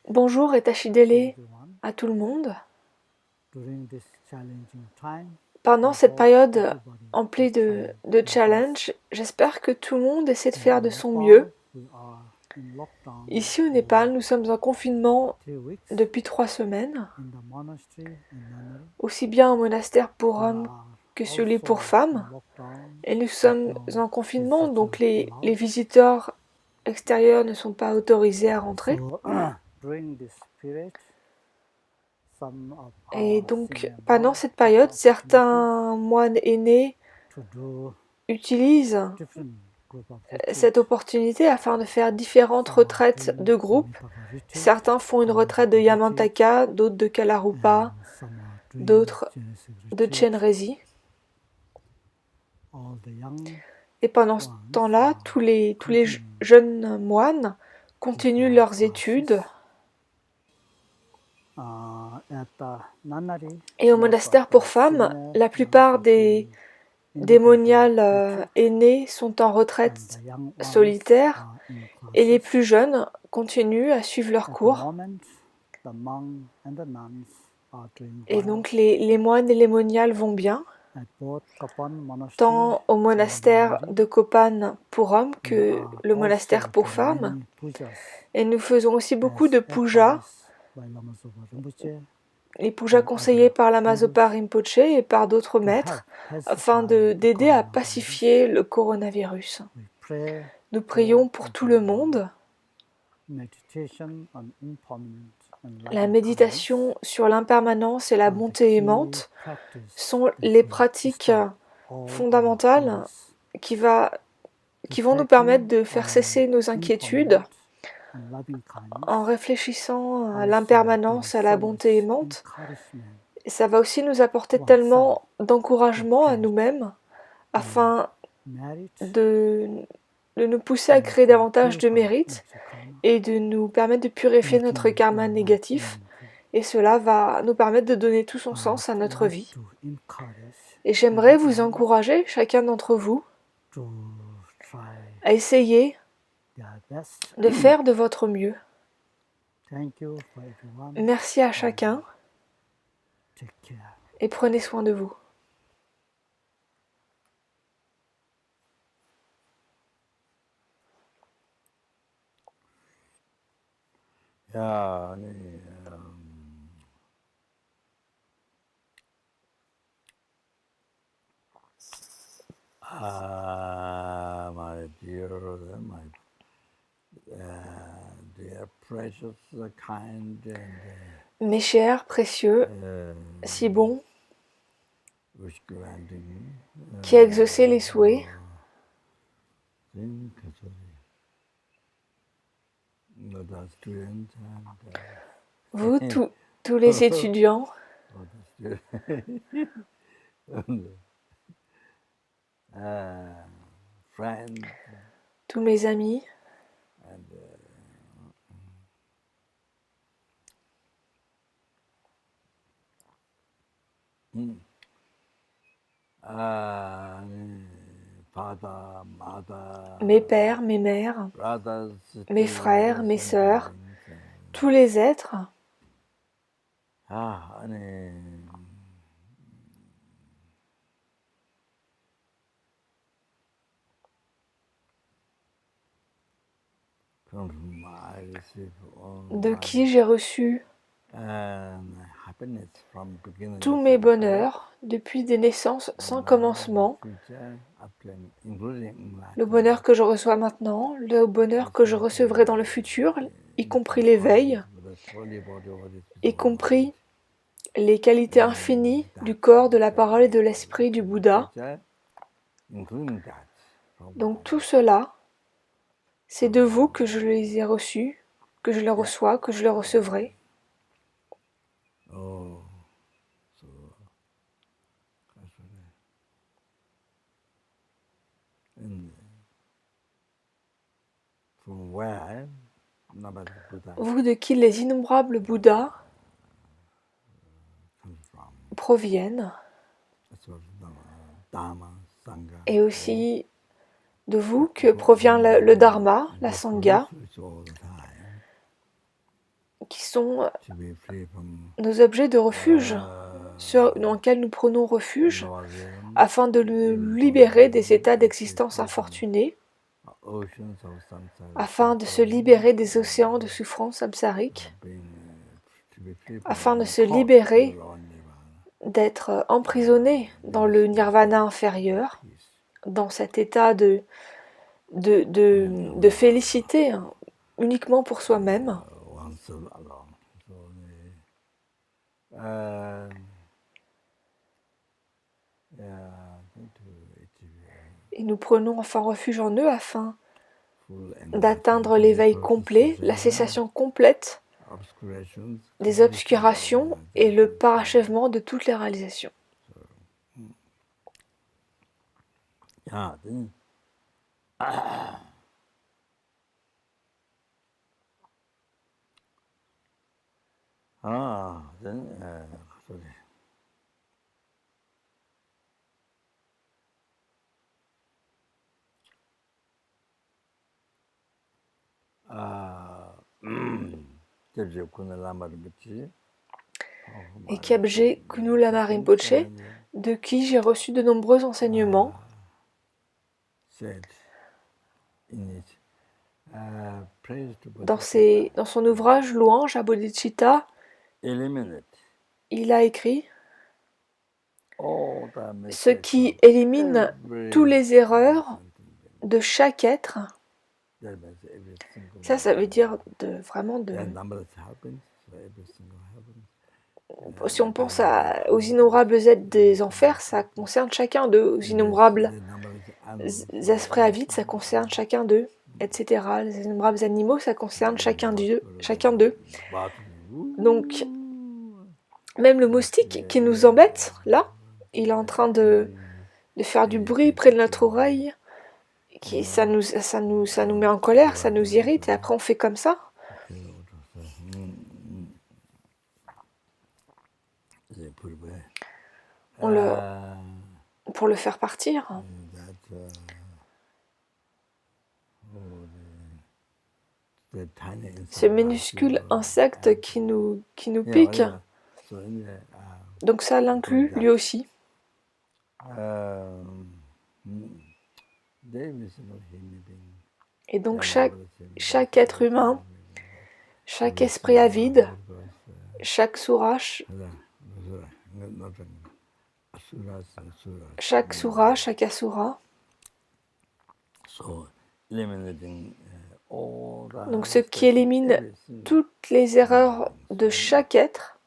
Bonjour et Tachidele à tout le monde. Pendant cette période emplie de challenge, j'espère que tout le monde essaie de faire de son mieux. Ici au Népal, nous sommes en confinement depuis 3 semaines, aussi bien au monastère pour hommes que celui pour femmes. Et nous sommes en confinement, donc les visiteurs extérieurs ne sont pas autorisés à rentrer. Et donc, pendant cette période, certains moines aînés utilisent cette opportunité afin de faire différentes retraites de groupe. Certains font une retraite de Yamantaka, d'autres de Kalarupa, d'autres de Chenrezi. Et pendant ce temps-là, tous les jeunes moines continuent leurs études. Et au monastère pour femmes, la plupart des moniales aînés sont en retraite solitaire et les plus jeunes continuent à suivre leurs cours. Et donc les moines et les moniales vont bien, tant au monastère de Kopan pour hommes que le monastère pour femmes. Et nous faisons aussi beaucoup de pujas, les pujas conseillés par Lama Zopa Rinpoche et par d'autres maîtres, afin d'aider à pacifier le coronavirus. Nous prions pour tout le monde. La méditation sur l'impermanence et la bonté aimante sont les pratiques fondamentales qui vont nous permettre de faire cesser nos inquiétudes en réfléchissant à l'impermanence, à la bonté aimante. Et ça va aussi nous apporter tellement d'encouragement à nous-mêmes afin de nous pousser à créer davantage de mérite et de nous permettre de purifier notre karma négatif. Et cela va nous permettre de donner tout son sens à notre vie. Et j'aimerais vous encourager, chacun d'entre vous, à essayer de faire de votre mieux. Merci à chacun et prenez soin de vous. My dear precious, kind, Mes chers, précieux, si bons, qui a exaucé les souhaits, vous, tous les étudiants, tous mes amis, mes pères, mes mères, mes frères, mes sœurs, tous les êtres, de qui j'ai reçu tous mes bonheurs depuis des naissances sans commencement, le bonheur que je reçois maintenant, le bonheur que je recevrai dans le futur, y compris l'éveil, y compris les qualités infinies du corps, de la parole et de l'esprit du Bouddha. Donc tout cela, c'est de vous que je les ai reçus, que je les reçois, que je les recevrai. Vous de qui les innombrables Bouddhas proviennent, et aussi de vous que provient le Dharma, la Sangha, qui sont to be free from nos objets de refuge, dans lesquels nous prenons refuge, nauseam, afin de nous libérer des états d'existence infortunés, oceans of samsara, afin de se libérer des océans de souffrance samsarique, to be free from afin de se caught in the libérer Lord Nirvana, d'être emprisonnés dans le nirvana inférieur, peace. dans cet état de félicité, hein, uniquement pour soi-même. One soul alone. So to achieve Et nous prenons enfin refuge en eux afin full d'atteindre l'éveil complet, la cessation complète obscurations, des obscurations et le parachèvement de toutes les réalisations. yeah, then sorry. Kyabje Kuna Lama Rinpoche, Et Kyabje Kunu Lama Rinpoche, de qui j'ai reçu de nombreux enseignements, said in it, praise to dans son ouvrage Louange à Bodhicitta, eliminate il a écrit all the ce mistakes qui of élimine every tous les erreurs sentient being. de chaque être. That means every single Ça veut dire vraiment de... that number that happens, so every single happens. Si on pense aux innombrables êtres des enfers, ça concerne chacun d'eux. Aux innombrables esprits avides, ça concerne chacun d'eux, etc. Les innombrables animaux, ça concerne chacun d'eux. Donc, même le moustique qui nous embête, là, il est en train de faire du bruit près de notre oreille. Ça nous met en colère, ça nous irrite, et après on fait comme ça. Pour le faire partir. Ce minuscule insecte qui nous pique. Donc ça l'inclut lui aussi. Et donc chaque être humain, chaque esprit avide, chaque sourache, chaque asura, donc ce qui élimine toutes les erreurs de chaque être,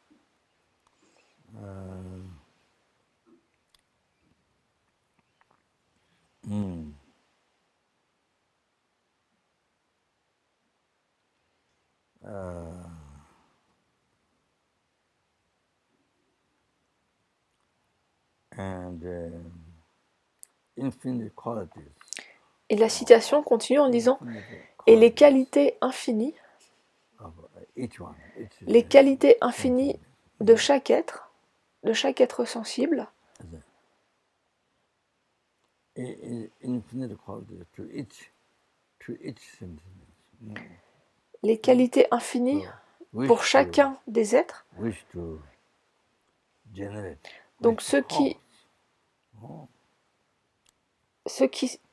et la citation continue en disant « Et les qualités infinies, les qualités infinies de chaque être sensible, les qualités infinies pour chacun des êtres, donc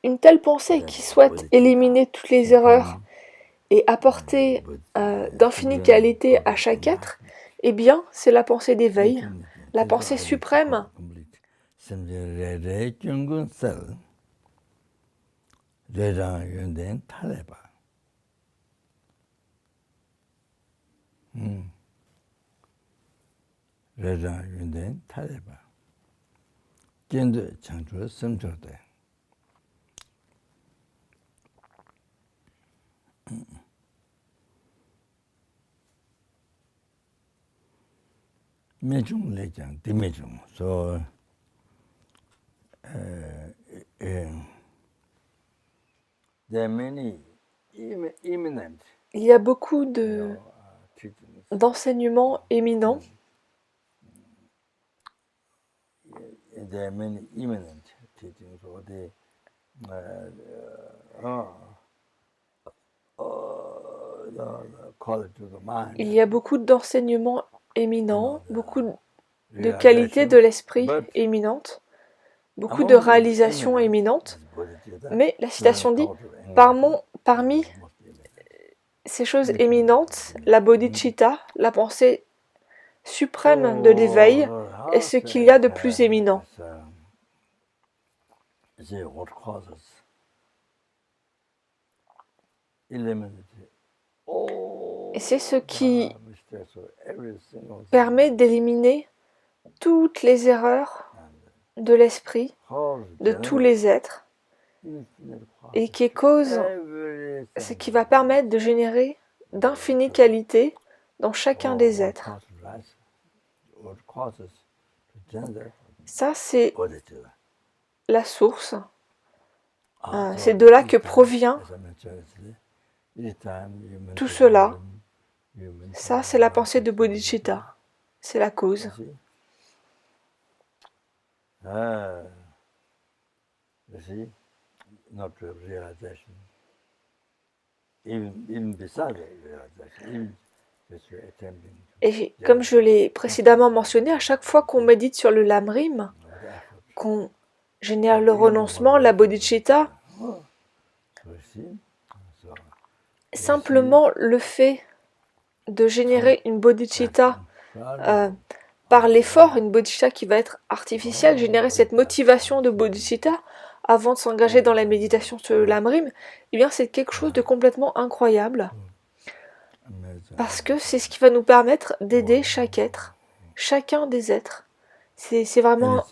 une telle pensée qui souhaite éliminer toutes les erreurs et apporter d'infinies qualités à chaque être, eh bien, c'est la pensée d'éveil, la pensée suprême. So there are many imminent Il y a beaucoup d'enseignements éminents. There are many imminent teachings, or il y a beaucoup d'enseignements éminents, beaucoup de qualités de l'esprit éminentes, beaucoup de réalisations éminentes, mais la citation dit parmi ces choses éminentes, la bodhicitta, la pensée suprême de l'éveil, est ce qu'il y a de plus éminent. Et c'est ce qui permet d'éliminer toutes les erreurs de l'esprit, de tous les êtres, et qui est cause, ce qui va permettre de générer d'infinies qualités dans chacun des êtres. Ça, c'est la source. C'est de là que provient tout cela. Ça, c'est la pensée de bodhicitta. C'est la cause. Et comme je l'ai précédemment mentionné, à chaque fois qu'on médite sur le lamrim, qu'on génère le renoncement, la bodhicitta, simplement le fait de générer une bodhicitta par l'effort, une bodhicitta qui va être artificielle, générer cette motivation de bodhicitta avant de s'engager dans la méditation sur le lamrim, eh bien c'est quelque chose de complètement incroyable. Parce que c'est ce qui va nous permettre d'aider chaque être, chacun des êtres. C'est vraiment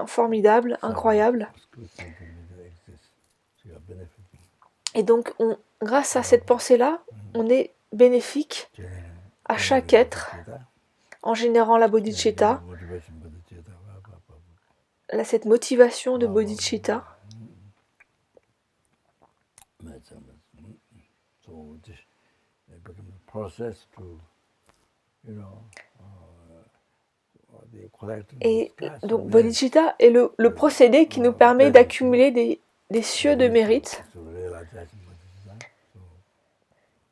formidable, incroyable. Et donc, grâce à cette pensée-là, on est bénéfique à chaque être en générant la bodhicitta, cette motivation de bodhicitta. Et donc bodhicitta est le procédé qui nous permet d'accumuler des cieux de mérite.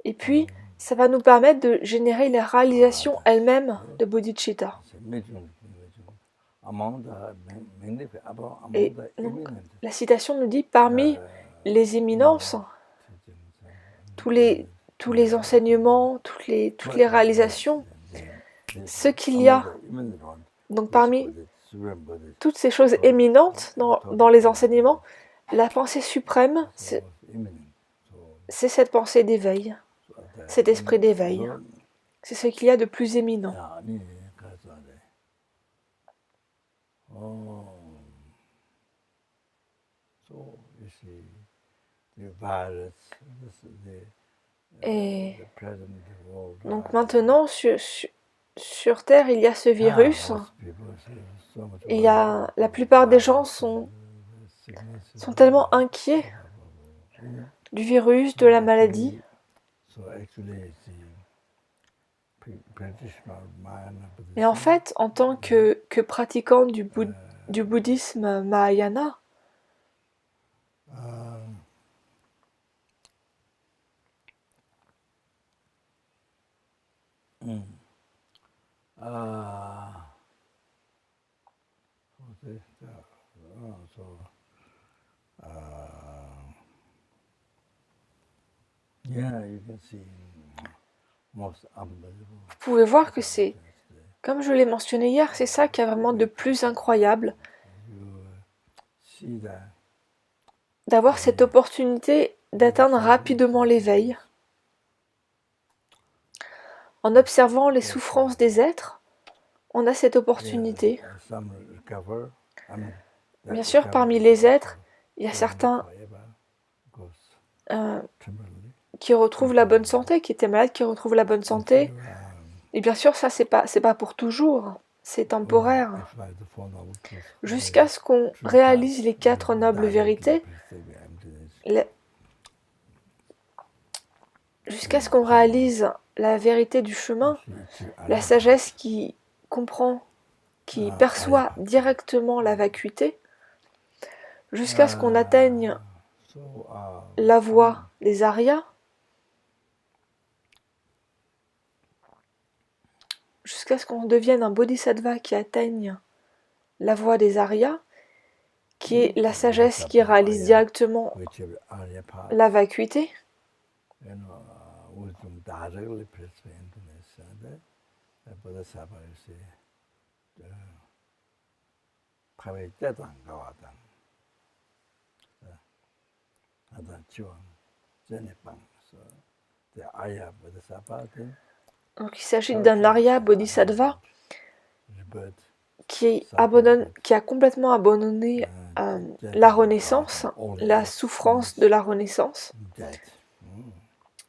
Et puis, ça va nous permettre de générer la réalisation elle-même de bodhicitta. Et donc, la citation nous dit, parmi les éminences, tous les enseignements, toutes les réalisations, ce qu'il y a, donc parmi toutes ces choses éminentes dans les enseignements, la pensée suprême, c'est cette pensée d'éveil, cet esprit d'éveil. C'est ce qu'il y a de plus éminent. Et donc maintenant, sur Terre, il y a ce virus. La plupart des gens sont tellement inquiets du virus, de la maladie. Et en fait, en tant que pratiquant du bouddhisme Mahayana, vous pouvez voir que c'est, comme je l'ai mentionné hier, c'est ça qui est vraiment de plus incroyable, d'avoir cette opportunité d'atteindre rapidement l'éveil. En observant les souffrances des êtres, on a cette opportunité. Bien sûr, parmi les êtres, il y a certains qui retrouvent la bonne santé, qui étaient malades, qui retrouvent la bonne santé. Et bien sûr, ça, c'est pas pour toujours, c'est temporaire. Jusqu'à ce qu'on réalise les 4 nobles vérités, jusqu'à ce qu'on réalise la vérité du chemin, la sagesse qui comprend, qui perçoit directement la vacuité, jusqu'à ce qu'on atteigne la voie des Aryas, jusqu'à ce qu'on devienne un bodhisattva qui atteigne la voie des Aryas, qui est la sagesse qui réalise directement which Arya path, la vacuité. wisdom directly present in this, the Bodhisattva is the private Gawadan, the Chuan, Zenipang. So the Arya Bodhisattva then, Donc il s'agit d'un Arya Bodhisattva qui a complètement abandonné la renaissance, la souffrance de la renaissance,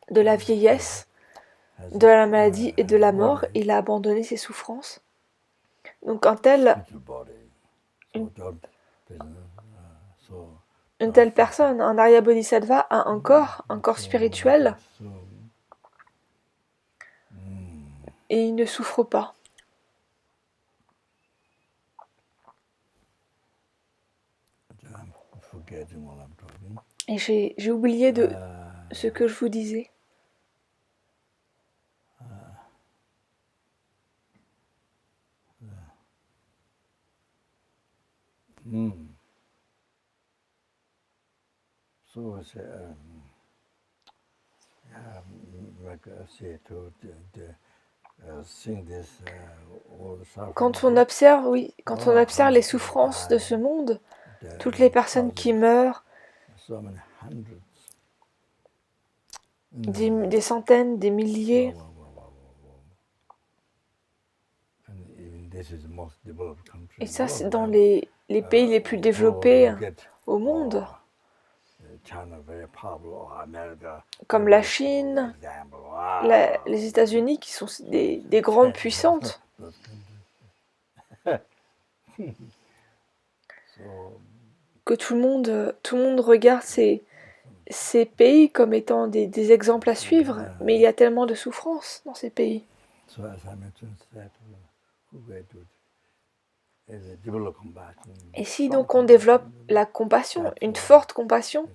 de la vieillesse, de la maladie et de la mort. Il a abandonné ses souffrances. Donc une telle personne, un Arya Bodhisattva, a un corps spirituel, et il ne souffre pas. Et j'ai oublié de ce que je vous disais. So quand on observe, quand on observe les souffrances de ce monde, toutes les personnes qui meurent, des centaines, des milliers, et ça c'est dans les pays les plus développés au monde, comme la Chine, les États-Unis qui sont des grandes puissantes. Que tout le monde regarde ces pays comme étant des exemples à suivre, mais il y a tellement de souffrances dans ces pays. Et si donc on développe la compassion, une forte compassion,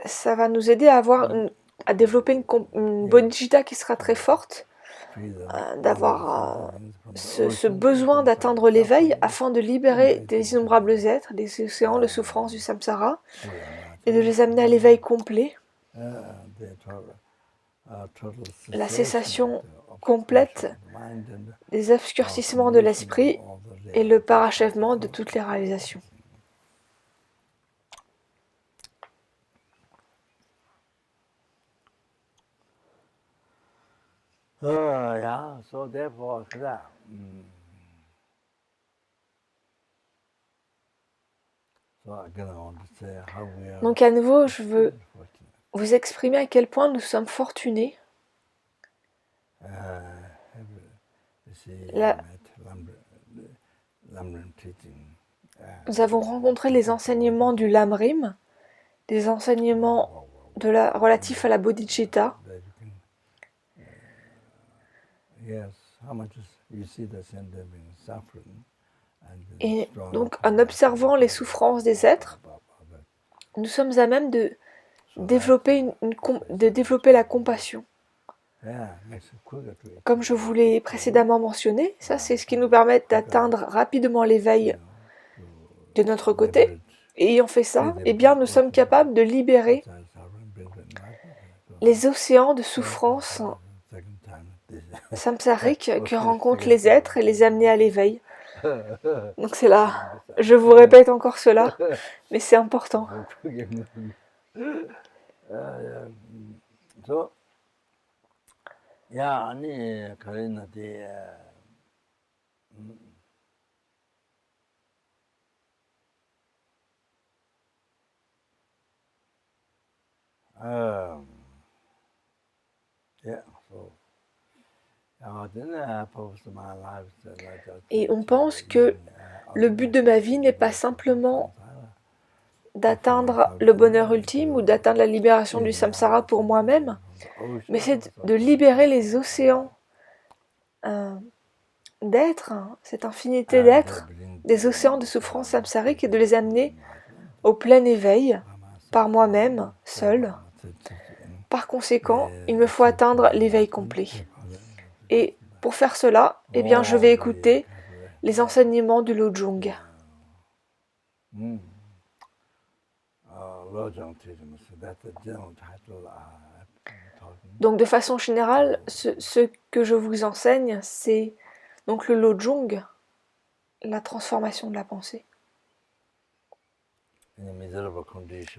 ça va nous aider à développer une bodhicitta qui sera très forte, d'avoir ce besoin d'atteindre l'éveil afin de libérer des innombrables êtres, des océans de souffrance du samsara, et de les amener à l'éveil complet, la cessation complète des obscurcissements de l'esprit et le parachèvement de toutes les réalisations. So therefore, donc à nouveau, je veux vous exprimer à quel point nous sommes fortunés. Nous avons rencontré les enseignements du Lamrim, des enseignements relatifs à la bodhicitta. Et donc, en observant les souffrances des êtres, nous sommes à même de développer la compassion. Comme je vous l'ai précédemment mentionné, ça c'est ce qui nous permet d'atteindre rapidement l'éveil de notre côté. Et ayant fait ça, eh bien, nous sommes capables de libérer les océans de souffrance samsariques que rencontrent les êtres et les amener à l'éveil. Donc c'est là, je vous répète encore cela, mais c'est important. Et on pense que le but de ma vie n'est pas simplement d'atteindre le bonheur ultime ou d'atteindre la libération du samsara pour moi-même, mais c'est de libérer les océans d'êtres, cette infinité d'êtres, des océans de souffrance samsarique, et de les amener au plein éveil par moi-même, seul, Par conséquent, il me faut atteindre l'éveil complet. Et pour faire cela, eh bien, je vais écouter les enseignements du Lojong. Donc, de façon générale, ce que je vous enseigne, c'est donc le Lojong, la transformation de la pensée.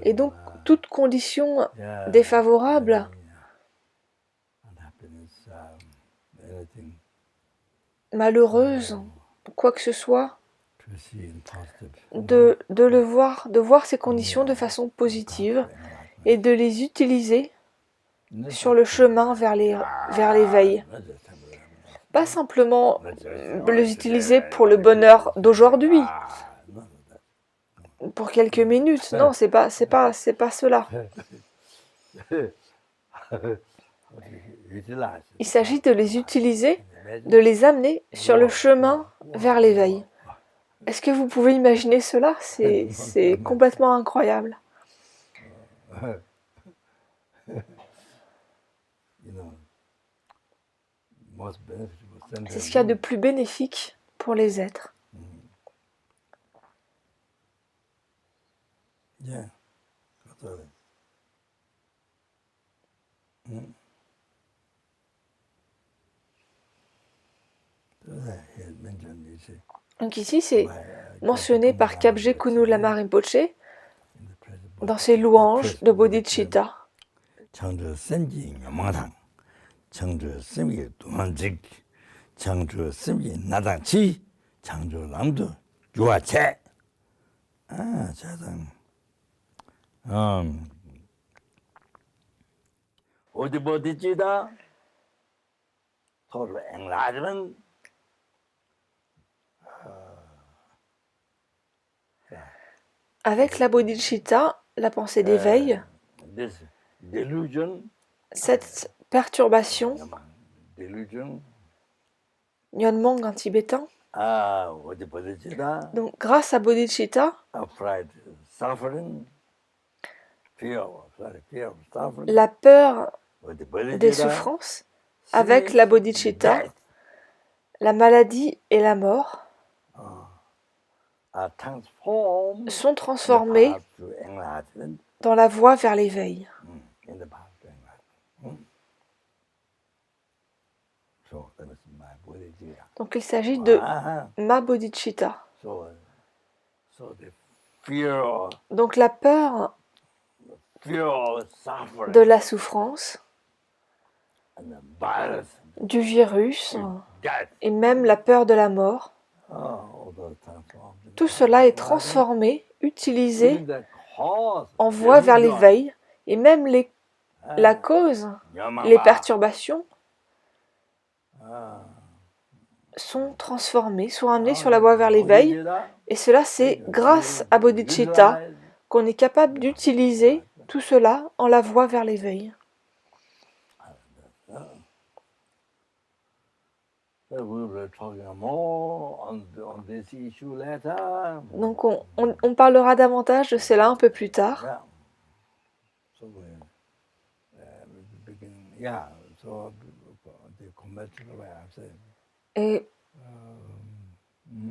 Et donc, toute condition défavorable, malheureuse, quoi que ce soit, de voir ces conditions de façon positive et de les utiliser sur le chemin vers l'éveil. Pas simplement les utiliser pour le bonheur d'aujourd'hui, pour quelques minutes. Non, c'est pas cela. Il s'agit de les utiliser, de les amener sur le chemin vers l'éveil. Est-ce que vous pouvez imaginer cela? C'est complètement incroyable. C'est ce qu'il y a de plus bénéfique pour les êtres. Donc ici, c'est mentionné par Kabje Kunu Lama Rinpoche dans ses louanges de Bodhicitta. Avec la bodhicitta, la pensée d'éveil, cette perturbation, Nyonmong en tibétain, donc grâce à bodhicitta, la peur des souffrances, avec la bodhicitta, la maladie et la mort sont transformés dans la voie vers l'éveil. Donc il s'agit de ma bodhicitta. Donc la peur de la souffrance, du virus et même la peur de la mort, tout cela est transformé, utilisé en voie vers l'éveil, et même la cause, les perturbations sont transformées, sont amenées sur la voie vers l'éveil, et cela c'est grâce à bodhicitta qu'on est capable d'utiliser tout cela en la voie vers l'éveil. Donc on parlera davantage de cela un peu plus tard. Et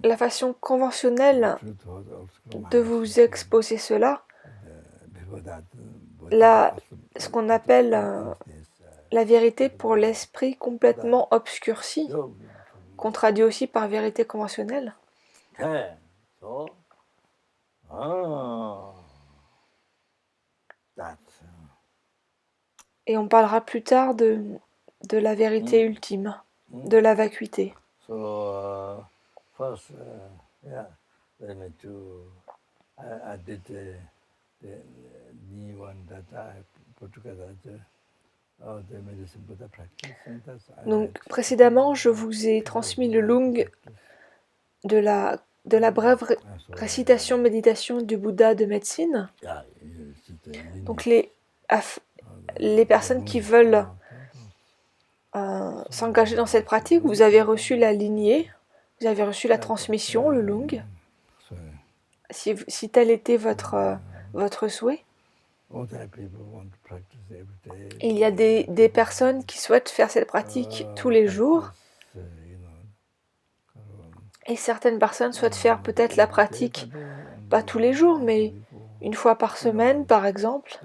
la façon conventionnelle de vous exposer cela, ce qu'on appelle la vérité pour l'esprit complètement obscurci, qu'on traduit aussi par vérité conventionnelle. Et on parlera plus tard de la vérité ultime, de la vacuité. Donc précédemment, je vous ai transmis le lung de la brève récitation méditation du Bouddha de médecine. Donc les personnes qui veulent s'engager dans cette pratique, vous avez reçu la lignée, vous avez reçu la transmission, le lung, si tel était votre souhait. Il y a des personnes qui souhaitent faire cette pratique tous les jours, et certaines personnes souhaitent faire peut-être la pratique, pas tous les jours, mais une fois par semaine par exemple,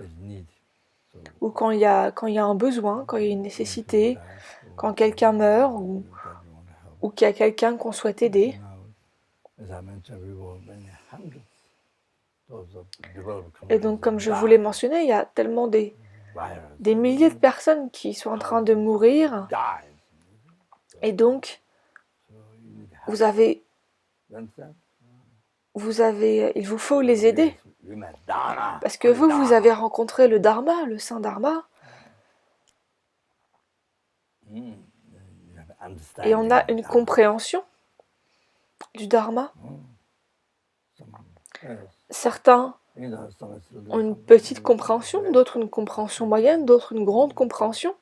ou quand il y a un besoin, quand il y a une nécessité, quand quelqu'un meurt, ou qu'il y a quelqu'un qu'on souhaite aider. Et donc, comme je vous l'ai mentionné, il y a tellement des milliers de personnes qui sont en train de mourir, et donc il vous faut les aider, parce que vous avez rencontré le Dharma, le Saint Dharma, et on a une compréhension du Dharma. Certains ont une petite compréhension, d'autres une compréhension moyenne, d'autres une grande compréhension.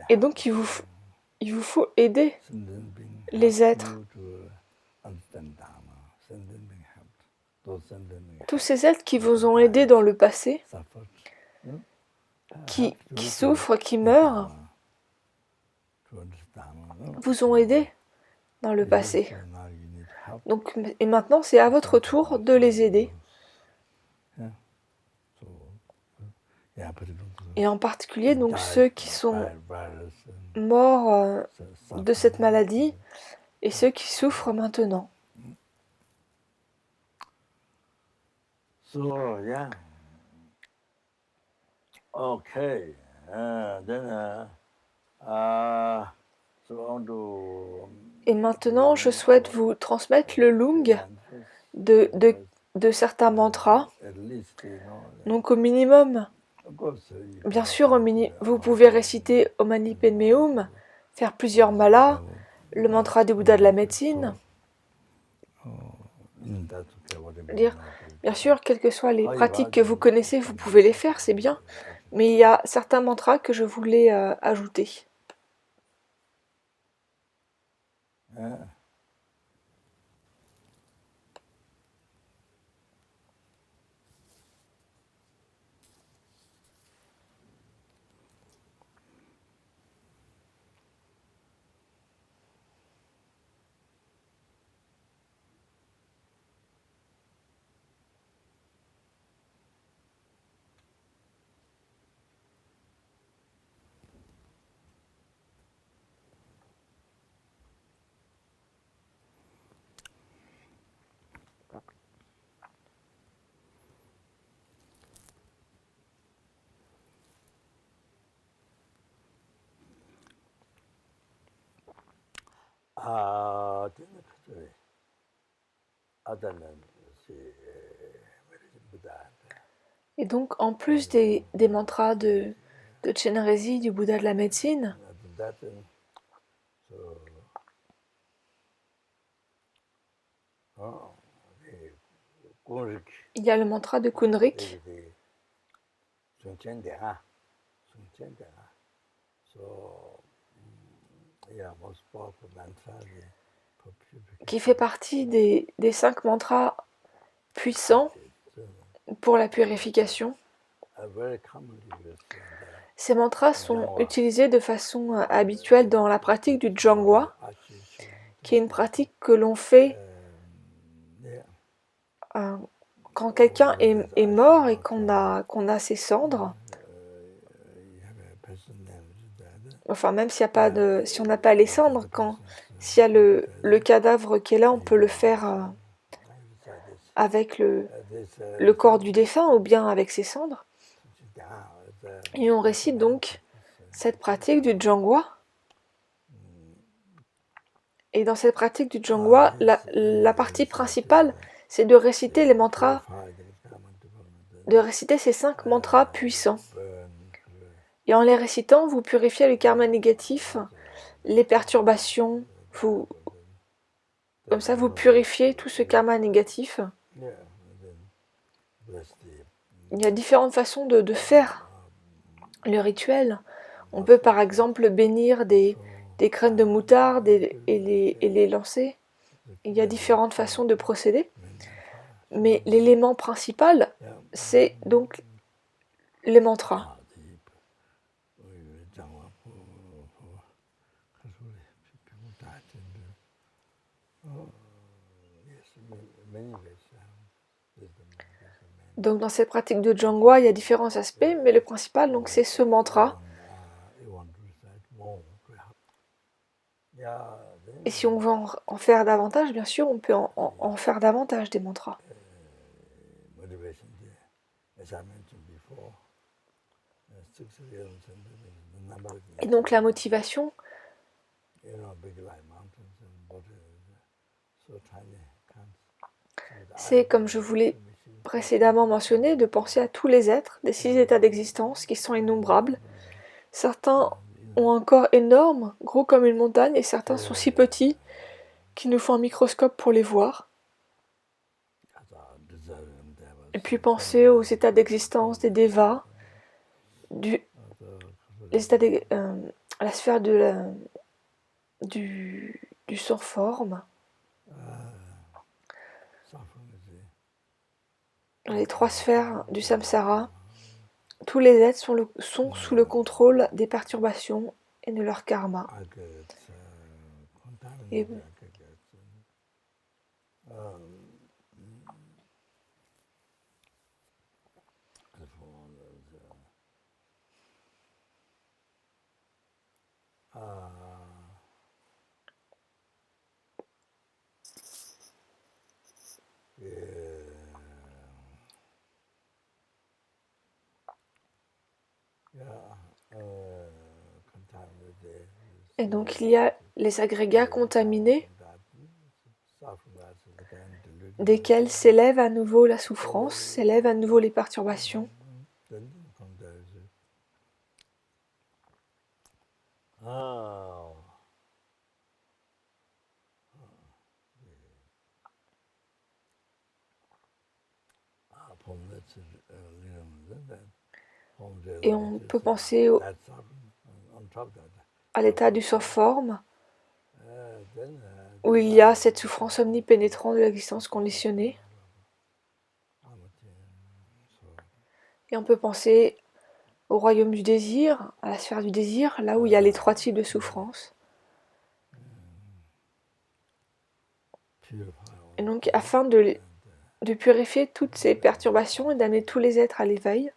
Et donc il vous faut aider les êtres. Tous ces êtres qui vous ont aidé dans le passé, qui souffrent, qui meurent, vous ont aidé dans le passé. Donc, et maintenant, c'est à votre tour de les aider. Et en particulier, donc, ceux qui sont morts de cette maladie et ceux qui souffrent maintenant. So, yeah. Okay. Et maintenant, je souhaite vous transmettre le lung de certains mantras. Donc au minimum, bien sûr, vous pouvez réciter Om Mani Padme Hum, faire plusieurs malas, le mantra du Bouddha de la médecine. Bien sûr, quelles que soient les pratiques que vous connaissez, vous pouvez les faire, c'est bien. Mais il y a certains mantras que je voulais ajouter. Et donc, en plus des mantras de Chenrezig, du Bouddha de la médecine, il y a le mantra de Kunrik, qui fait partie des 5 mantras puissants pour la purification. Ces mantras sont utilisés de façon habituelle dans la pratique du Jangwa, qui est une pratique que l'on fait quand quelqu'un est mort et qu'on a ses cendres. Enfin, même s'il y a pas si on n'a pas les cendres, s'il y a le cadavre qui est là, on peut le faire avec le corps du défunt ou bien avec ses cendres. Et on récite donc cette pratique du Jangwa. Et dans cette pratique du Jangwa, la partie principale, c'est de réciter les mantras, de réciter ces 5 mantras puissants. Et en les récitant, vous purifiez le karma négatif, les perturbations, comme ça vous purifiez tout ce karma négatif. Il y a différentes façons de faire le rituel. On peut par exemple bénir des graines de moutarde et les lancer. Il y a différentes façons de procéder. Mais l'élément principal, c'est donc les mantras. Donc dans cette pratique de Jangwa, il y a différents aspects, mais le principal, donc, c'est ce mantra. Et si on veut en faire davantage, bien sûr, on peut en faire davantage des mantras. Et donc la motivation, c'est, comme je vous l'ai précédemment mentionné, de penser à tous les êtres des 6 états d'existence qui sont innombrables. Certains ont un corps énorme, gros comme une montagne, et certains sont si petits qu'il nous faut un microscope pour les voir. Et puis penser aux états d'existence des devas, à la sphère du sans forme, les 3 sphères du samsara. Tous les êtres sont sous le contrôle des perturbations et de leur karma. Et Et donc il y a les agrégats contaminés, desquels s'élève à nouveau la souffrance, s'élèvent à nouveau les perturbations. Et on peut penser à l'état du sans forme, où il y a cette souffrance omnipénétrante de l'existence conditionnée. Et on peut penser au royaume du désir, à la sphère du désir, là où il y a les 3 types de souffrance. Et donc, afin de purifier toutes ces perturbations et d'amener tous les êtres à l'éveil,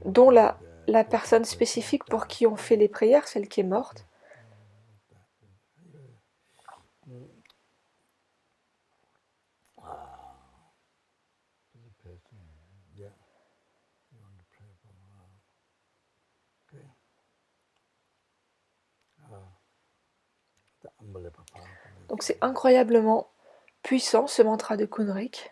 dont la personne spécifique pour qui on fait les prières, celle qui est morte, donc c'est incroyablement puissant ce mantra de Kunrik.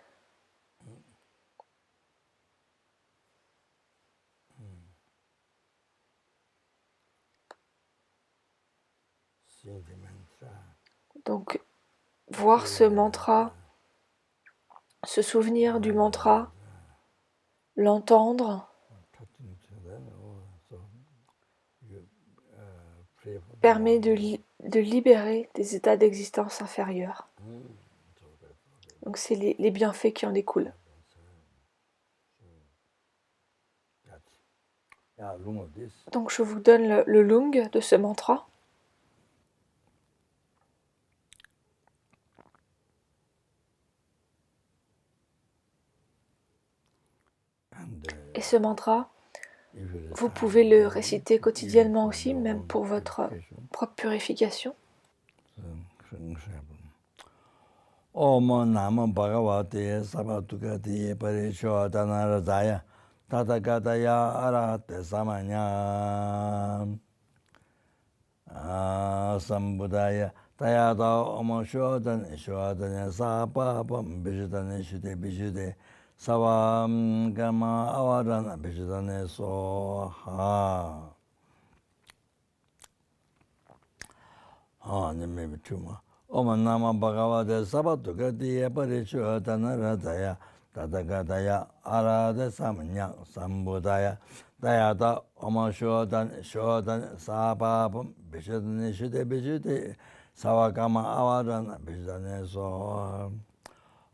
Donc voir ce mantra, se souvenir du mantra, l'entendre, permet de libérer des états d'existence inférieurs. Donc c'est les bienfaits qui en découlent. Donc je vous donne le lung de ce mantra. Et ce mantra, vous pouvez le réciter quotidiennement aussi, même pour votre propre purification. Om Namo Bhagavate Sabbatukate Parishodhanarajaya Tathagataya Arahate Samanya Sambudaya Tayada Om Shodhana Sapapam Bishadane Shude Bishude Savam Gama Avadana Bishadane Soha. Maybe two more. Om Nama Bhagavate Sabbatukati Parishodhana Radaya Tadagataya Arada Samanya Sambudaya Dayata Om Shodhan Sapapam Bishadane Shude Bishute Savakama Avadana Bishadane So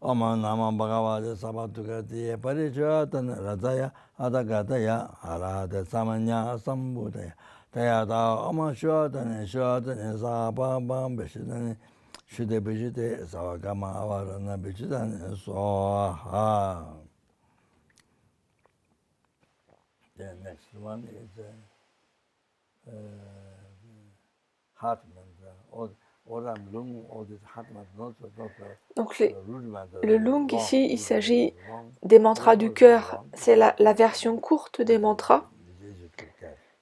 Om Namo Bhagavate Sabatukati Parichatana Rajaya Adagataya Arahate Samanya Sambhutaya Tayata Om Shodane Shodane Sababam Bishidane Shude Bishite Savagama Avarana Bishidane Swaha. The next one is heart mantra. Donc le lung ici, il s'agit des mantras du cœur. C'est la version courte des mantras.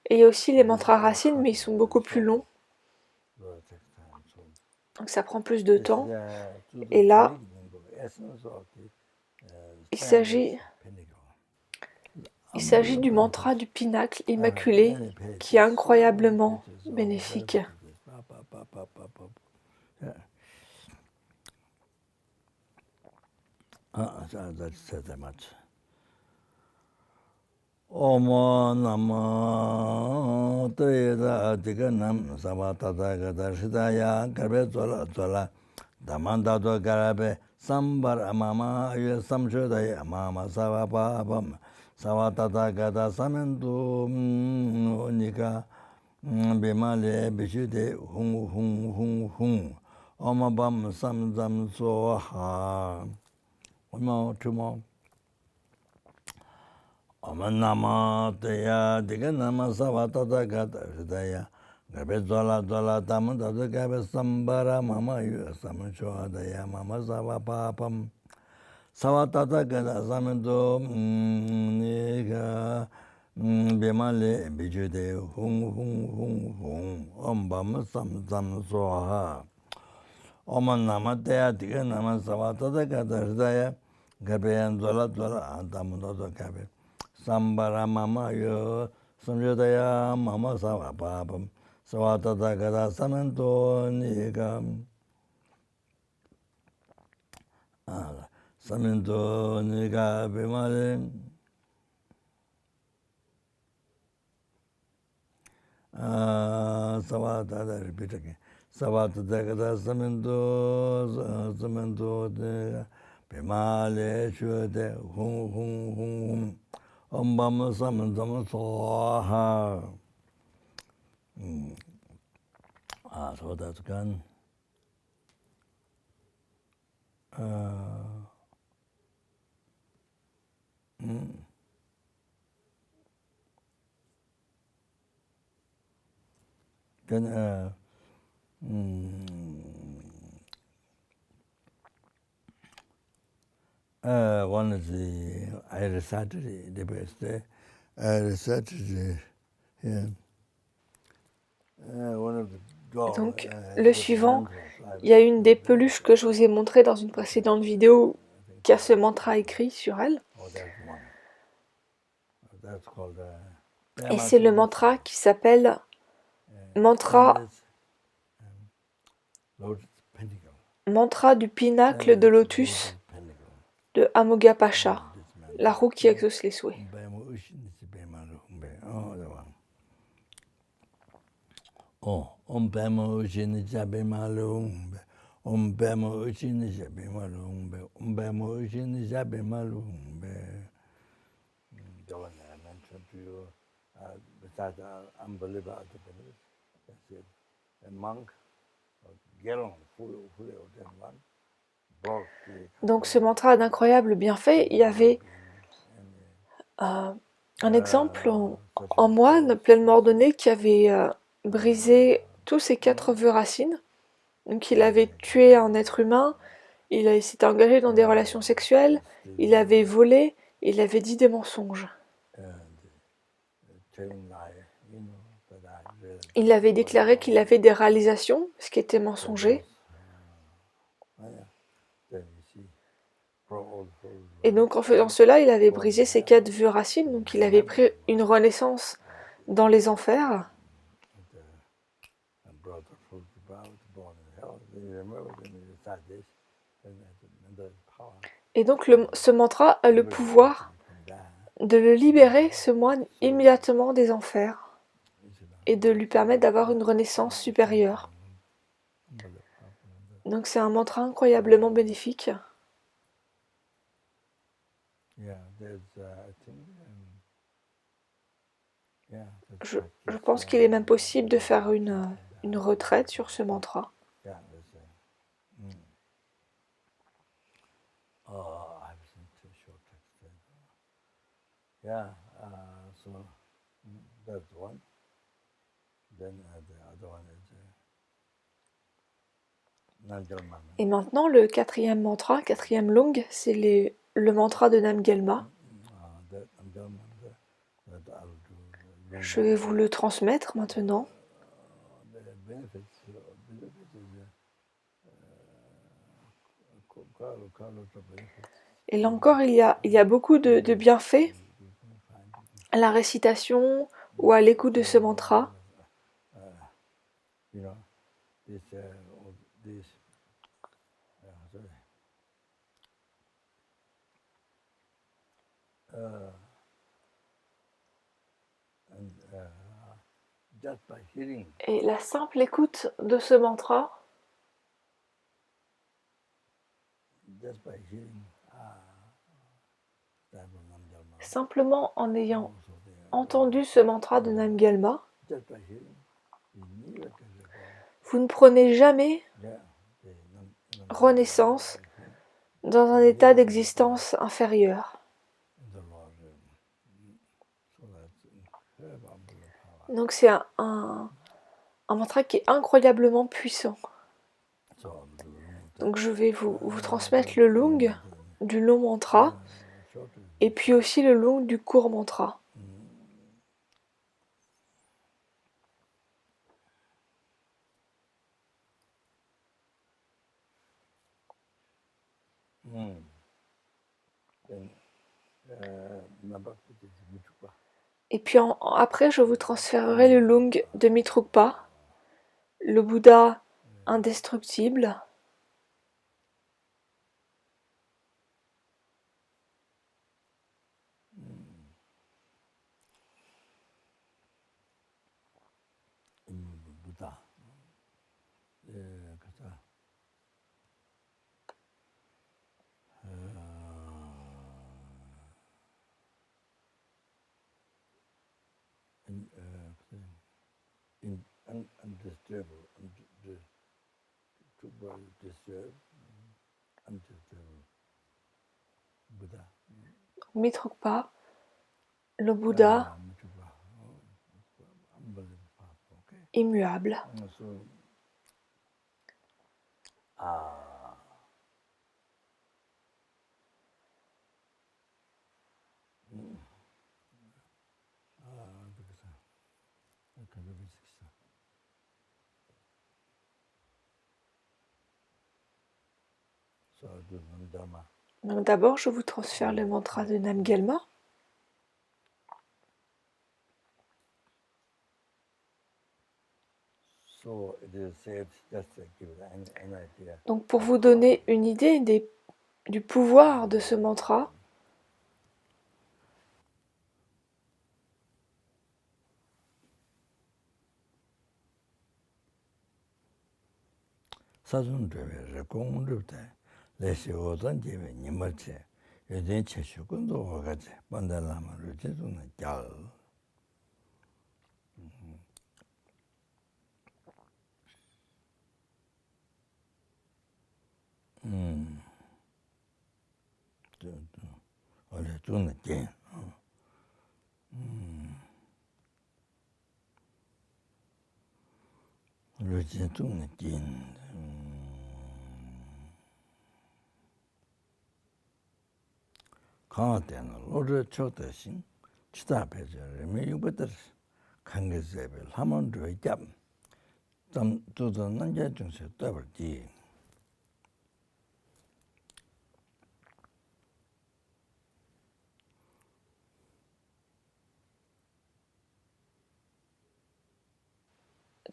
Et il y a aussi les mantras racines, mais ils sont beaucoup plus longs. Donc ça prend plus de temps. Et là, il s'agit du mantra du pinacle immaculé qui est incroyablement bénéfique. Om Namo Tayeda Tiganam Savatata Shidaya Garbe Zola Damandado Garabe Sambar Amama Samshodaya Mama Savapam Savatata Gada Samendu Nika Bimale Bishude Hung Om Bam Samzam Soha. One more, two more. Om Namo Taya Diganama Savatata Gata Hridaya Gabe Zola Tamanda Gabe Sambara Mama Yu Samashodaya Mama Savapapam Savatata Gata Samendo Nika Bimale Bijude Hung Om Bam Sam Soha. Om Namo Taya Diganama Savatata Gata Hridaya Gabe Zola Tamanda Gabe Sambara Mama Yo Samjodaya Mama Savapapam Savatata Gada Samento Nikam Samento Nika Bimale Savatata, repeat again. Savatata Gada Samento Bimale Shude Hung Om Bam Samam Soha. So that's gone. Then one is I recited the best. I recited one of the Donc, le suivant, il y a une des peluches que je vous ai montré dans une précédente vidéo qui a ce mantra écrit sur elle. Et c'est le mantra qui s'appelle mantra du pinacle de lotus de Amoghapasha, la roue qui exauce les souhaits. Om Bamo Ushini Jabimalumbe, Om Bamo Ushini Jabimalumbe, Om Bamo Ushini Jabimalumbe. The one I mentioned to you, besides the unbeliever at the beginning, that's it. A monk, Gelon, fully ordained one, brought the. Donc ce mantra a d'incroyables bienfaits. Il y avait un exemple en moine pleinement ordonné qui avait brisé tous ses 4 vœux racines. Donc il avait tué un être humain, il s'était engagé dans des relations sexuelles, il avait volé, il avait dit des mensonges. Il avait déclaré qu'il avait des réalisations, ce qui était mensonger. Et donc en faisant cela, il avait brisé ses 4 vœux racines, donc il avait pris une renaissance dans les enfers. Et donc ce mantra a le pouvoir de le libérer, ce moine, immédiatement des enfers et de lui permettre d'avoir une renaissance supérieure. Donc c'est un mantra incroyablement bénéfique. Je pense qu'il est même possible de faire une retraite sur ce mantra. Et maintenant, le quatrième mantra, quatrième lung, c'est le mantra de Namgyalma. Je vais vous le transmettre maintenant. Et là encore, il y a beaucoup de bienfaits à la récitation ou à l'écoute de ce mantra. Et la simple écoute de ce mantra, simplement en ayant entendu ce mantra de Namgyalma, vous ne prenez jamais renaissance dans un état d'existence inférieur. Donc c'est un mantra qui est incroyablement puissant. Donc je vais vous transmettre le lung du long mantra et puis aussi le lung du court mantra. Et puis après, je vous transférerai le lung de Mitrukpa, le Bouddha indestructible. Mitrukpa, le Bouddha immuable. Donc d'abord, je vous transfère le mantra de Namgyalma. Donc pour vous donner une idée du pouvoir de ce mantra,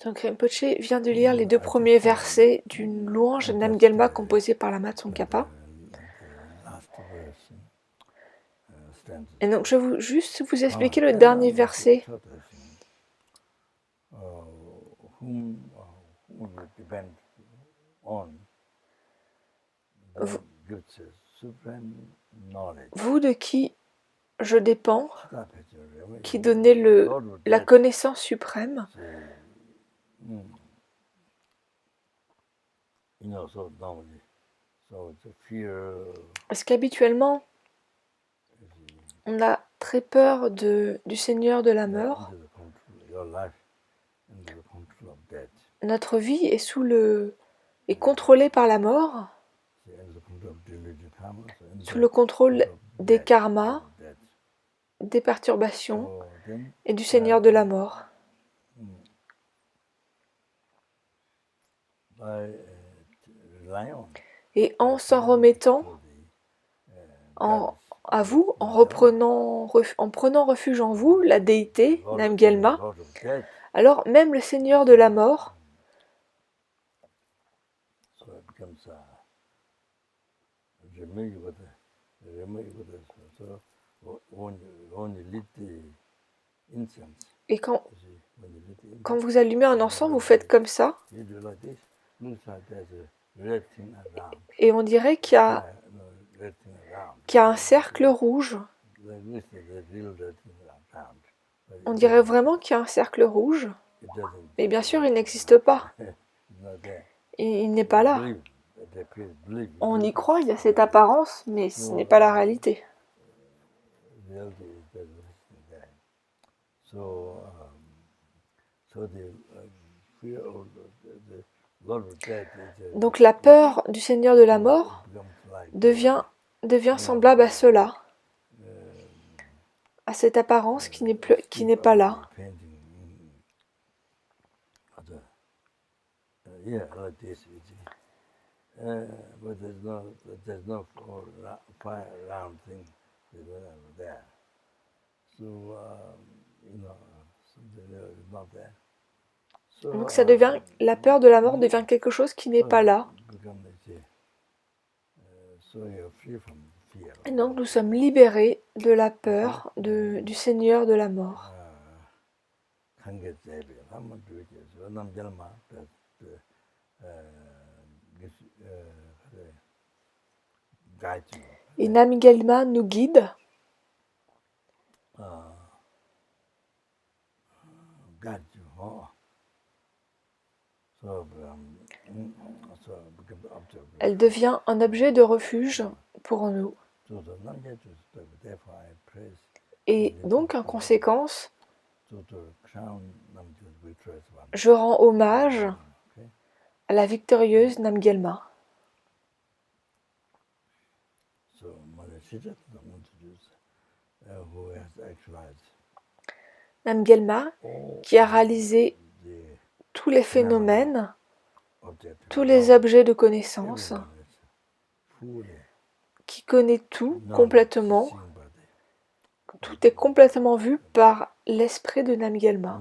donc Rinpoche vient de lire les 2 premiers versets d'une louange de Namgyalma composée par Lama Tsongkhapa. Et donc je vais juste vous expliquer le dernier verset. supreme knowledge. Vous de qui je dépends, Stop it, really. qui donnez Lord would la get connaissance suprême. So normally, so it's a fear. Parce qu'habituellement, on a très peur du Seigneur de la mort. Under the control, your life under the control of death. Notre vie est contrôlée par la mort, So under the control of delusion, karma, so under sous le contrôle the control of des death, karmas, death. des perturbations So then, et du Seigneur de la mort. by relying on Et en s'en remettant à vous, en prenant refuge en vous, la déité, Namgyalma, Lord of death, alors même le Seigneur de la mort, so it becomes so when you lit the incense, et quand you see, when you lit the Quand vous allumez un encens, vous faites comme ça, you do like this, looks like there's a red thing around. et on dirait qu'il y a Red thing around. un cercle rouge. Like this, there's a real red thing around. But On dirait vraiment qu'il y a un cercle rouge, it doesn't. mais bien sûr, il n'existe pas. It's not there. Il n'est pas là. Believe, it appears, believe. On y croit, il y a cette apparence, mais ce n'est pas la réalité. Reality is there's nothing there. So, so the fear of the Lord of death is Donc la peur du Seigneur de la mort becomes like devient semblable à cela, à cette apparence qui n'est pas là. painting. Yeah, like this. You see. But there's no fire round thing there. So something there is not there. So, Donc ça devient, la peur de la mort devient quelque chose qui n'est pas là. So you're free from fear. Et donc nous sommes libérés de la peur du Seigneur de la mort. Et Namgyalma nous guide Elle devient un objet de refuge pour nous. Et donc, en conséquence, je rends hommage à la victorieuse Namgyalma. Namgyalma, qui a réalisé tous les phénomènes, tous les objets de connaissance, qui connaît tout complètement, tout est complètement vu par l'esprit de Namgyalma.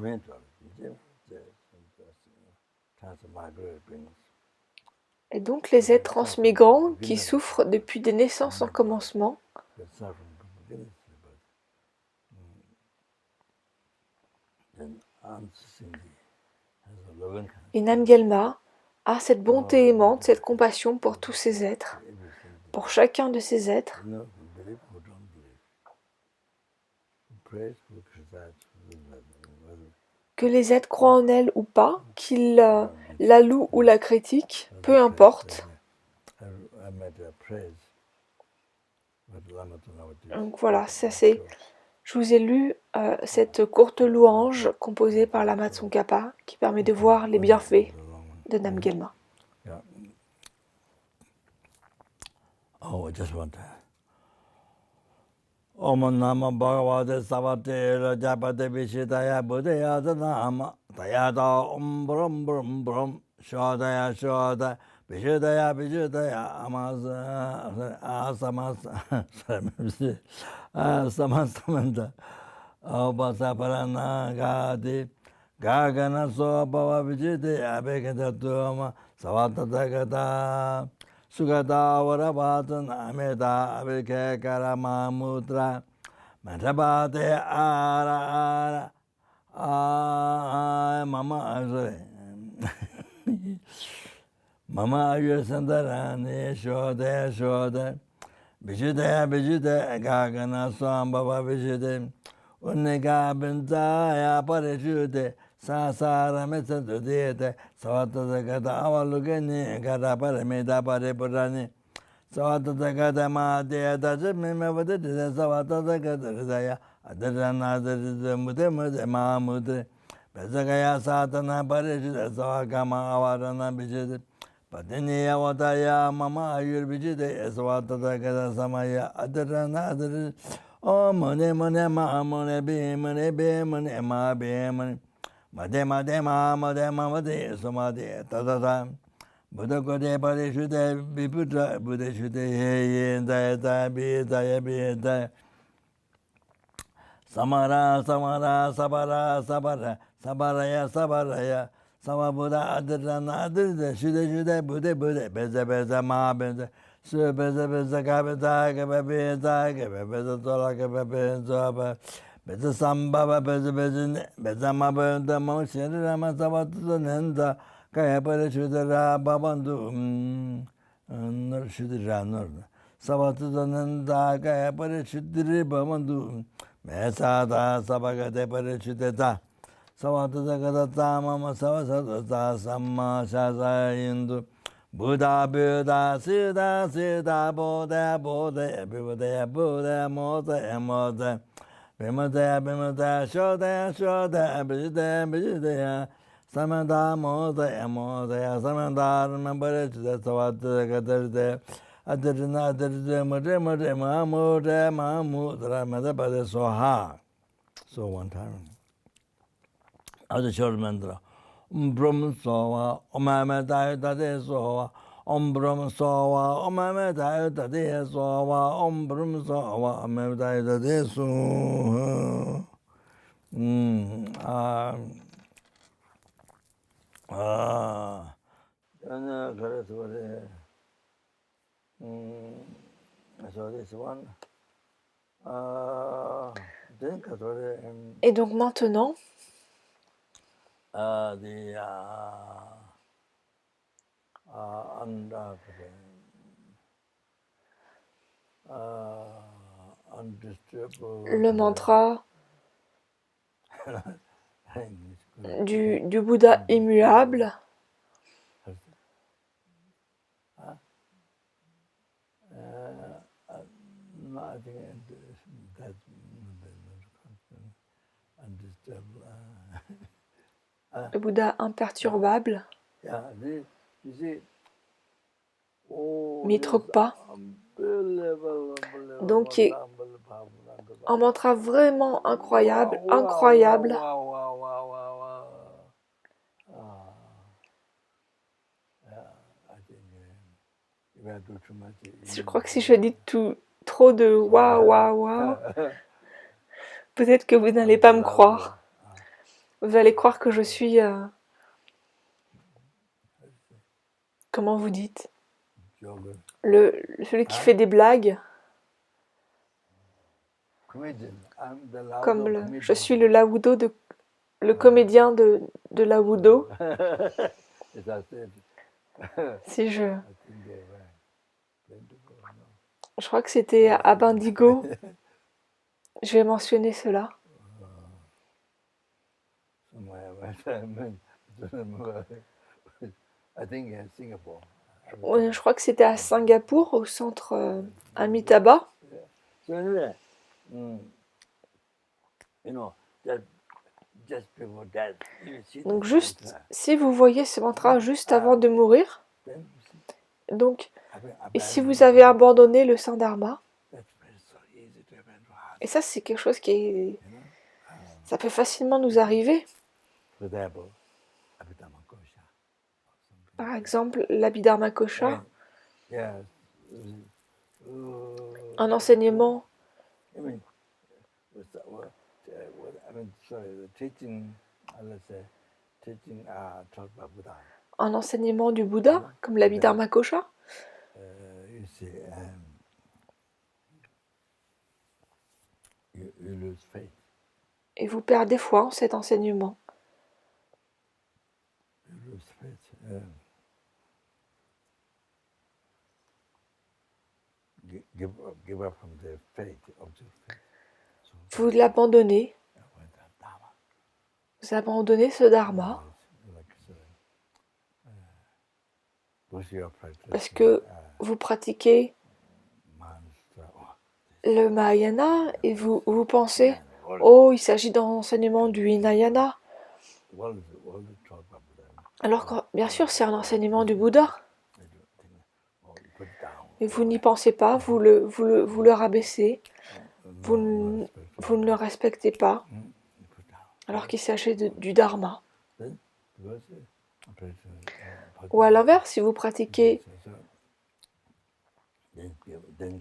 Et donc les êtres transmigrants qui souffrent depuis des naissances en commencement, et Namgyalma a cette bonté aimante, cette compassion pour tous ces êtres, pour chacun de ces êtres, que les êtres croient en elle ou pas, qu'ils la louent ou la critiquent, peu importe. Donc voilà, je vous ai lu cette courte louange composée par Lama Tsongkhapa qui permet de voir les bienfaits de Namgyalma. Oh, just one time. Om Namo Bhagavate Savate Rajapate Vishitaya Buddhaya Nama Tayata Om Brum Brum Brum Shodaya Shodaya Vishitaya Vishitaya Samasamanta Obasaparana Gadi Gagana Sobhava Vijitaya Vekatatuama Savatagata Sugata Varavatan Ameda Avikekara Mamutra Matabate Ara Mama Mama Yusandarani Shoda Vijitaya Vijitaya Gagana Swambhava Vijitaya Unika Bintaya Parishute Sasara Metsatudite Savatasakata Avalugani Gata Paramita Paripurani Savatasakata Mahatiya Tachimimavadita Savatasakata Hridaya Adarana Mute Mute Mahamudre Pesakaya Satana Parishute Savakama Avarana Vijitaya Patiniya Vataya Mama Ayurvijite Svatatagata Samaya Adarana Adar Om Mune Mune Ma Mune Be Mune Be Mune Ma Be Mune Made Made Ma Made Ma Made Sumade Tadata Buddha Kote Parishute Viputra Buddha Shute He Daya Daya Be Daya Be Daya Samara Samara Sabara Sabara Sabaraya Sabaraya Sama Buddha Adarana Adarada Shuddha Shuddha Buddha Buddha Beza Beza Ma Beza Su Beza Beza Kabeta Kaba Beza Kaba Beza Tola Kaba Beza Beza Sambhava Beza Beza Beza Ma Beza Ma Shirira Ma Savatusa Nenda Kaya Para Shuddhara Babandu Nur Shuddhara Nur Savatusa Nenda Kaya Para Shuddhara Babandu Mesada Sabagate Para Shuddhata Savatagata Mama Savasata Samma Shasa Indu Buddha Buddha Siddha Siddha Bodha Bodha Buddha Buddha Moda Moda Bimada Bimada Shoda Shoda Bidya Bidya Samanda Moda Moda Samanda Remember the Savatagata Adarina Adarina Mudra Mudra Mahamudra Mahamudra Madabada Soha. So one time. As a short mantra. Brahma Sova, Omamedaya Tade Sova, Brahma Sova, Omamedaya Tade Sova, Brahma Sova, Omamedaya Tade Sova. So this one. Et donc maintenant, le mantra du Bouddha immuable le Bouddha imperturbable, Mitrokpa, donc qui est un mantra vraiment incroyable, incroyable. Je crois que si je dis trop de waouh, waouh, waouh, peut-être que vous n'allez pas me croire. Vous allez croire que je suis... comment vous dites? Celui qui fait des blagues. Comme je suis le Laudo, le comédien de Laudo. Si je crois que c'était à Bendigo. Je vais mentionner cela. Je crois que c'était à Singapour, au centre Amitabha. Donc juste, si vous voyez ce mantra juste avant de mourir, donc, et si vous avez abandonné le Saint Dharma, et ça c'est quelque chose ça peut facilement nous arriver. Par exemple, l'Abhidharma Kosha, un enseignement du Bouddha, comme l'Abhidharma Kosha. Et vous perdez foi en cet enseignement. give up from the faith, object faith. So, vous l'abandonnez, with the Dharma, vous abandonnez ce dharma, like because you are parce practicing que vous pratiquez mantra, le Mahayana et vous pensez, oh, il s'agit d'un enseignement du Hinayana, all taught by Buddha. alors que bien sûr c'est un enseignement du Bouddha, They do think, oh, you put it down. et vous n'y pensez pas, vous le rabaissez, vous ne le respectez pas, You put down. alors qu'il s'agit du dharma. Then, because Ou à l'inverse, si vous pratiquez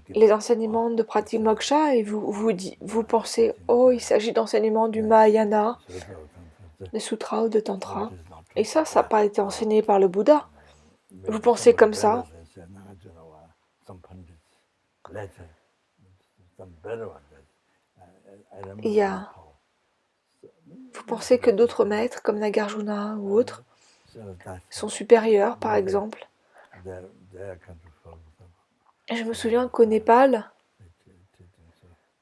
les enseignements de pratique moksha et vous pensez, oh, il s'agit d'enseignements du Mahayana, des sutras ou de tantra, et ça n'a pas été enseigné par le Bouddha. Vous pensez comme ça. Vous pensez que d'autres maîtres, comme Nagarjuna ou autres, sont supérieurs, par exemple. Et je me souviens qu'au Népal,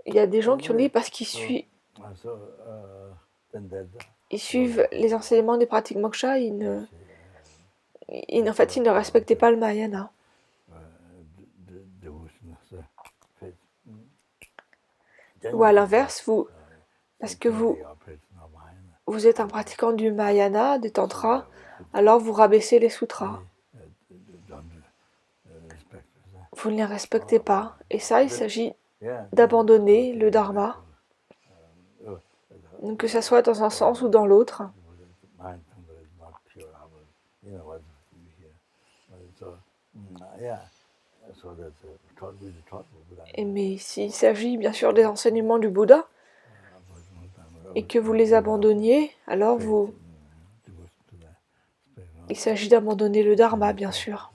il y a des gens qui ont dit parce qu'ils suivent les enseignements des pratiques moksha, en fait, ils ne respectaient pas le Mahayana. Ou à l'inverse, parce que vous êtes un pratiquant du Mahayana, du Tantra, alors vous rabaissez les sutras. Vous ne les respectez pas. Et ça, il s'agit d'abandonner le dharma, donc que ça soit dans un sens ou dans l'autre. Mais s'il s'agit bien sûr des enseignements du Bouddha et que vous les abandonniez, alors il s'agit d'abandonner le dharma, bien sûr.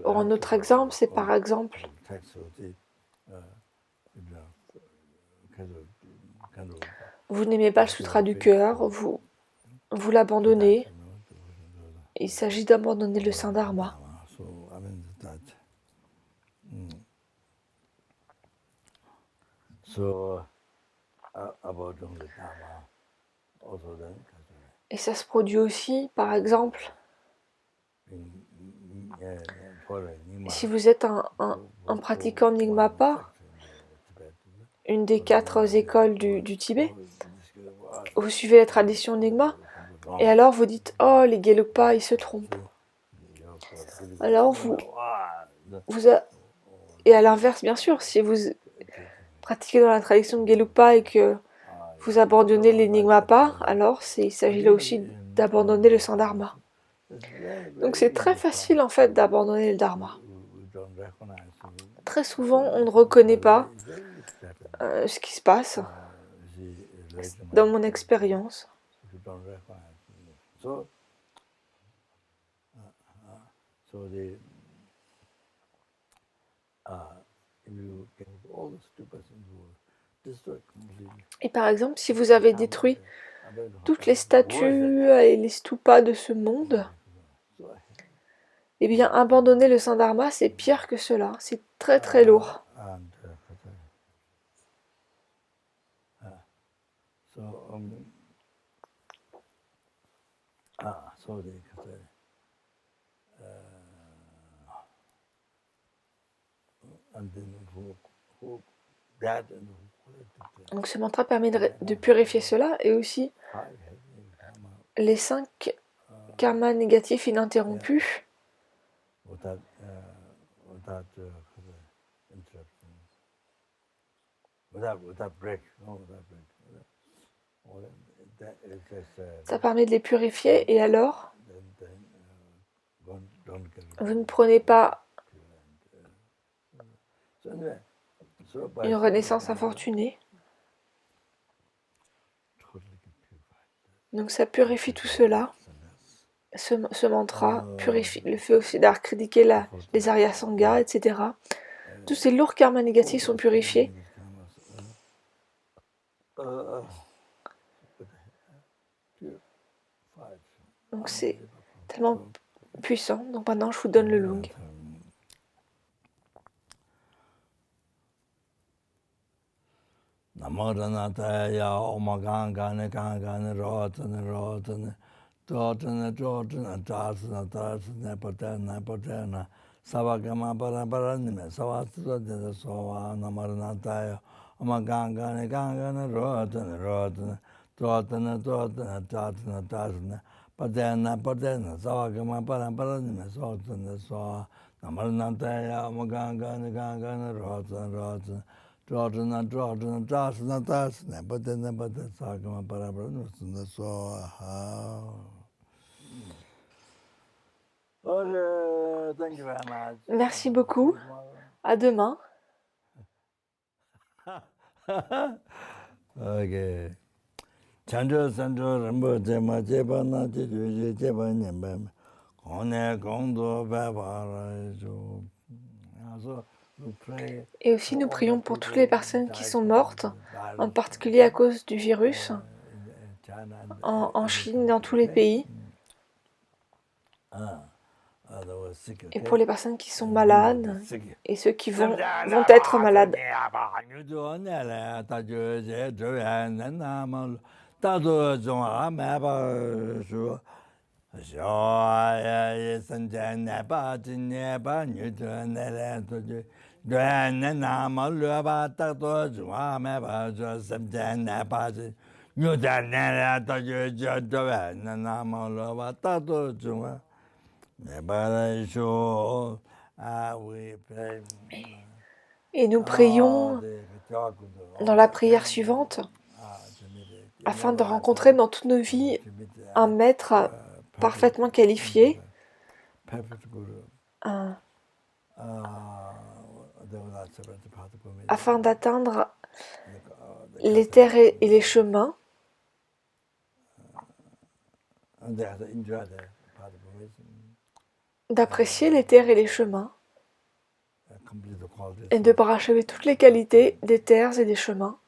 Or, un autre exemple, c'est par exemple, vous n'aimez pas le sutra du cœur, vous l'abandonnez. Il s'agit d'abandonner le saint dharma. Et ça se produit aussi, par exemple, si vous êtes un pratiquant Nyingmapa, une des 4 écoles du Tibet, vous suivez la tradition Nyingma, et alors vous dites, oh, les Gelugpa, ils se trompent. Alors et à l'inverse, bien sûr, si vous pratiquez dans la tradition de Gelugpa et que vous abandonnez les Nyingmapa, alors il s'agit là aussi d'abandonner le saint dharma. Donc c'est très facile en fait d'abandonner le dharma. Très souvent, on ne reconnaît pas ce qui se passe dans mon expérience. Et par exemple, si vous avez détruit toutes les statues et les stupas de ce monde, eh bien, abandonner le saint dharma, c'est pire que cela. C'est très très lourd. Donc ce mantra permet de purifier cela et aussi les 5 karmas négatifs ininterrompus. Ça permet de les purifier et alors vous ne prenez pas une renaissance infortunée. Donc ça purifie tout cela. Ce mantra purifie le fait aussi d'avoir critiqué les Arya Sangha, etc. Tous ces lourds karmas négatifs sont purifiés. Donc c'est tellement puissant. Donc maintenant, je vous donne le lung. Namo Ranataya Omagangane Gangane Rotane Rotane Rotane Rotane Tasana Tasana Patana Patana Savagama Paraparanime Savastra Sova Namaranataya Omagangane Gangane Rotane Rotane Rotane Rotane Tasana Tasana Patana Patana Savagama Paraparanime Sotane Sova Namaranataya Omagangane Gangane Rotane Rotane Drajana, Drasana, Dasana, Badana, Badana, Sagama, Parabrana, Soha. Thank you very much. Merci beaucoup. À demain. Okay. Chandra Sandra Rambo Jema Jebana Jeba Nyembem. Kone Kondo Bavara. Et aussi, nous prions pour toutes les personnes qui sont mortes, en particulier à cause du virus, en Chine, dans tous les pays. Et pour les personnes qui sont malades et ceux qui vont être malades. Et nous prions dans la prière suivante afin de rencontrer dans toutes nos vies un maître parfaitement qualifié, afin d'atteindre les terres et les chemins, d'apprécier les terres et les chemins, et de parachever toutes les qualités des terres et des chemins,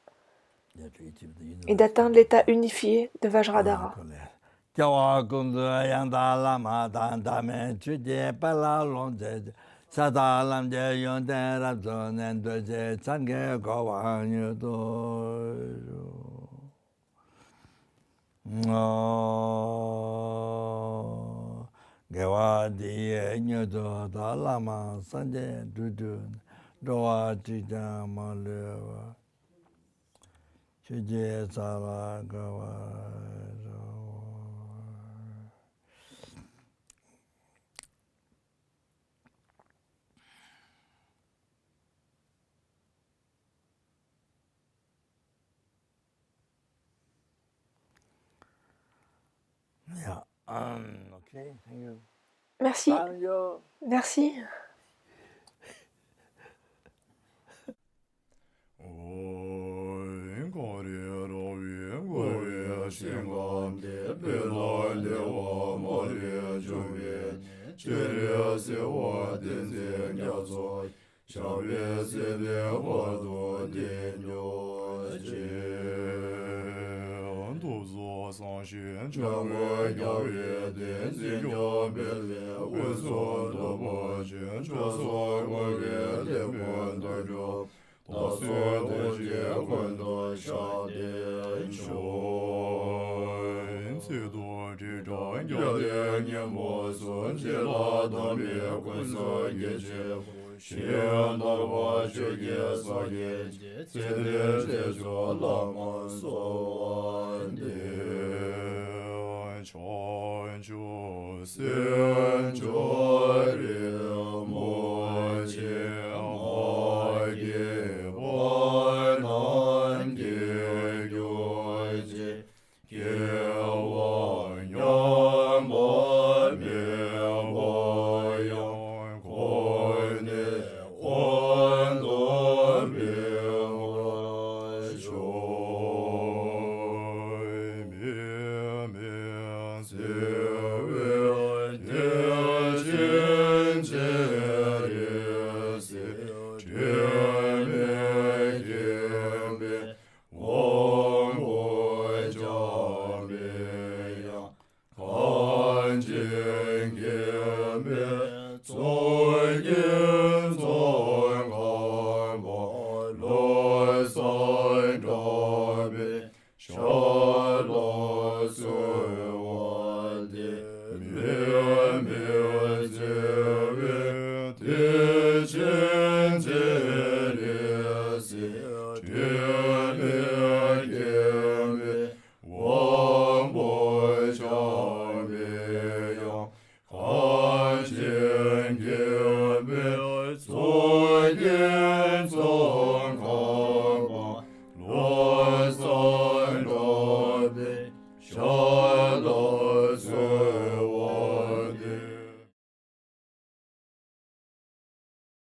et d'atteindre l'état unifié de Vajradhara. Okay, thank you. Merci. Merci. So